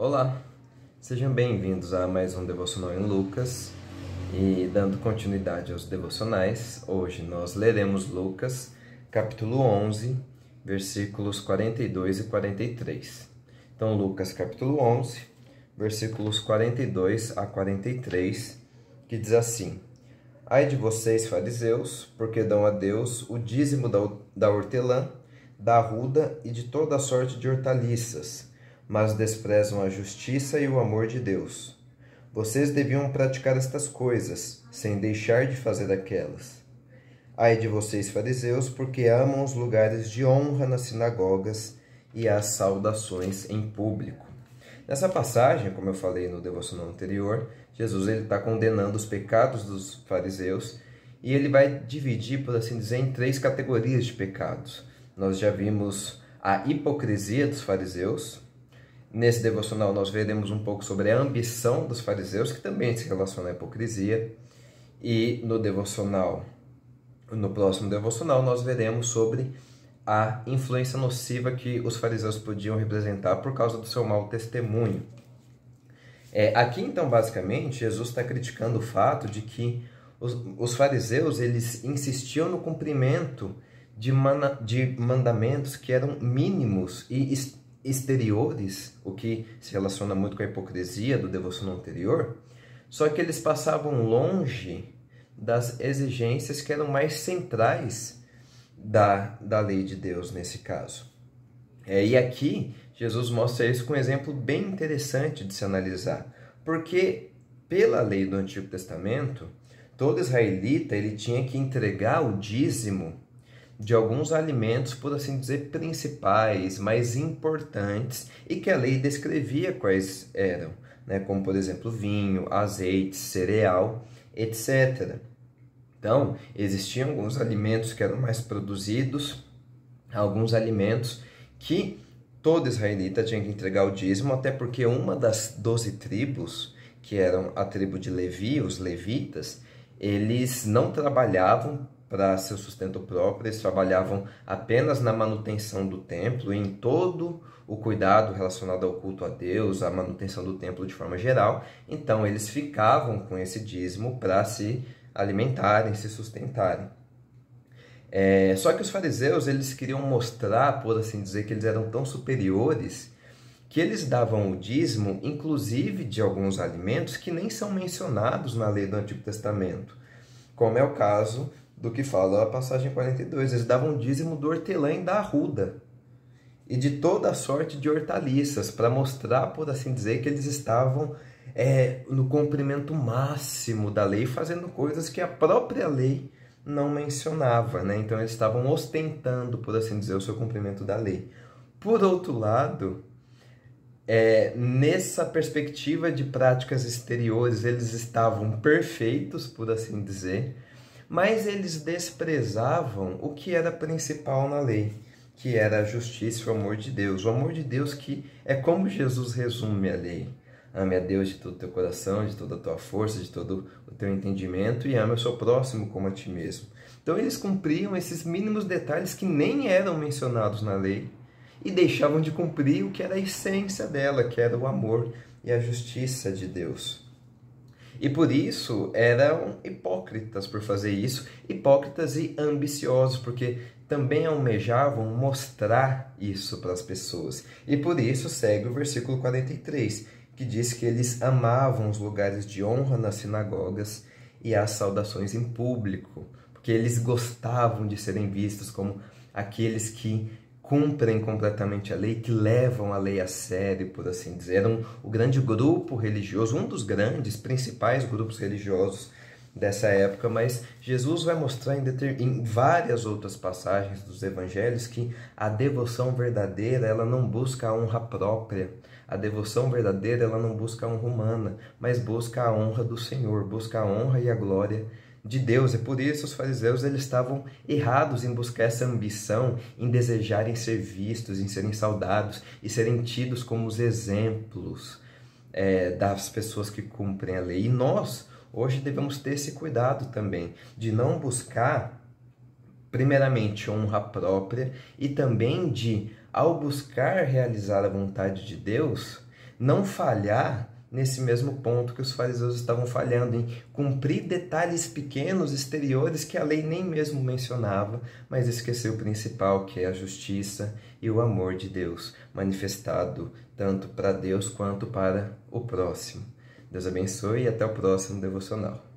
Olá, sejam bem-vindos a mais um Devocional em Lucas. E dando continuidade aos devocionais, hoje nós leremos Lucas, capítulo 11, versículos 42 e 43. Então, Lucas, capítulo 11, versículos 42 a 43, que diz assim: Ai de vocês, fariseus, porque dão a Deus o dízimo da hortelã, da arruda e de toda a sorte de hortaliças, mas desprezam a justiça e o amor de Deus. Vocês deviam praticar estas coisas, sem deixar de fazer aquelas. Ai de vocês, fariseus, porque amam os lugares de honra nas sinagogas e as saudações em público. Nessa passagem, como eu falei no devocional anterior, Jesus está condenando os pecados dos fariseus e ele vai dividir, por assim dizer, em três categorias de pecados. Nós já vimos a hipocrisia dos fariseus. Nesse devocional nós veremos um pouco sobre a ambição dos fariseus, que também se relaciona à hipocrisia. E no próximo devocional nós veremos sobre a influência nociva que os fariseus podiam representar por causa do seu mau testemunho. Aqui então basicamente Jesus está criticando o fato de que os fariseus eles insistiam no cumprimento de mandamentos que eram mínimos e exteriores, o que se relaciona muito com a hipocrisia do devocional anterior, só que eles passavam longe das exigências que eram mais centrais da lei de Deus nesse caso. E aqui Jesus mostra isso com um exemplo bem interessante de se analisar, porque pela lei do Antigo Testamento, todo israelita ele tinha que entregar o dízimo de alguns alimentos, por assim dizer, principais, mais importantes, e que a lei descrevia quais eram, né? Como, por exemplo, vinho, azeite, cereal, etc. Então, existiam alguns alimentos que eram mais produzidos, alguns alimentos que todo israelita tinha que entregar o dízimo, até porque uma das 12 tribos, que eram a tribo de Levi, os levitas, eles não trabalhavam para seu sustento próprio, eles trabalhavam apenas na manutenção do templo, em todo o cuidado relacionado ao culto a Deus, a manutenção do templo de forma geral. Então eles ficavam com esse dízimo para se alimentarem, se sustentarem. Só que os fariseus eles queriam mostrar, por assim dizer, que eles eram tão superiores, que eles davam o dízimo, inclusive de alguns alimentos que nem são mencionados na lei do Antigo Testamento, como é o caso do que fala a passagem 42. Eles davam dízimo do hortelã e da arruda e de toda a sorte de hortaliças, para mostrar, por assim dizer, que eles estavam no cumprimento máximo da lei, fazendo coisas que a própria lei não mencionava, né? Então eles estavam ostentando, por assim dizer, o seu cumprimento da lei. Por outro lado, nessa perspectiva de práticas exteriores, eles estavam perfeitos, por assim dizer, mas eles desprezavam o que era principal na lei, que era a justiça e o amor de Deus. O amor de Deus que é como Jesus resume a lei. Ame a Deus de todo o teu coração, de toda a tua força, de todo o teu entendimento, e ame o seu próximo como a ti mesmo. Então eles cumpriam esses mínimos detalhes que nem eram mencionados na lei e deixavam de cumprir o que era a essência dela, que era o amor e a justiça de Deus. E por isso eram hipócritas por fazer isso, hipócritas e ambiciosos, porque também almejavam mostrar isso para as pessoas. E por isso segue o versículo 43, que diz que eles amavam os lugares de honra nas sinagogas e as saudações em público, porque eles gostavam de serem vistos como aqueles que cumprem completamente a lei, que levam a lei a sério, por assim dizer. Eram o grande grupo religioso, um dos grandes, principais grupos religiosos dessa época, mas Jesus vai mostrar em várias outras passagens dos evangelhos que a devoção verdadeira, ela não busca a honra própria. A devoção verdadeira, ela não busca a honra humana, mas busca a honra do Senhor, busca a honra e a glória de Deus. E por isso os fariseus eles estavam errados em buscar essa ambição, em desejarem ser vistos, em serem saudados e serem tidos como os exemplos das pessoas que cumprem a lei. E nós, hoje, devemos ter esse cuidado também, de não buscar, primeiramente, honra própria e também de, ao buscar realizar a vontade de Deus, não falhar nesse mesmo ponto que os fariseus estavam falhando, em cumprir detalhes pequenos, exteriores, que a lei nem mesmo mencionava, mas esqueceu o principal, que é a justiça e o amor de Deus, manifestado tanto para Deus quanto para o próximo. Deus abençoe e até o próximo devocional.